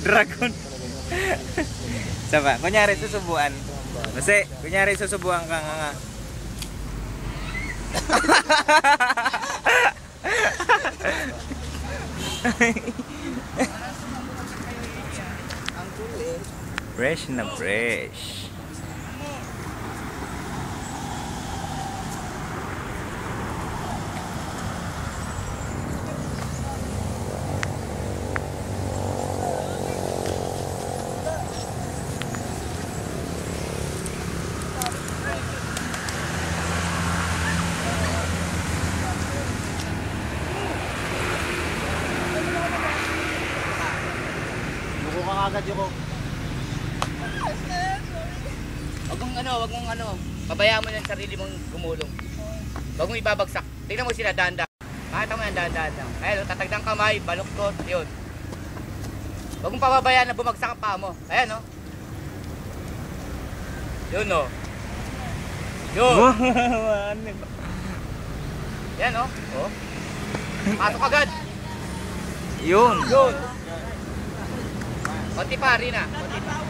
Dragon. Saba, kunyari susubuan. Kasi, kunyari susubuan ka nga. Fresh na fresh. Buko ka agad yung Wag mong pabayaan mo yung sarili mong gumulong. Wag mong ibabagsak. Tingnan mo sila dahan-dahan. Makita mo yan dahan-dahan lang. Ayun, tatagdang kamay, baluktot, yun. Wag mong pababayaan na bumagsak ang paa mo. Ayan, no? Yun, no? Yun! Yan, no? Oh. Pasok agad! Yun! Yun! Konti pa rin, ah. Konti pa.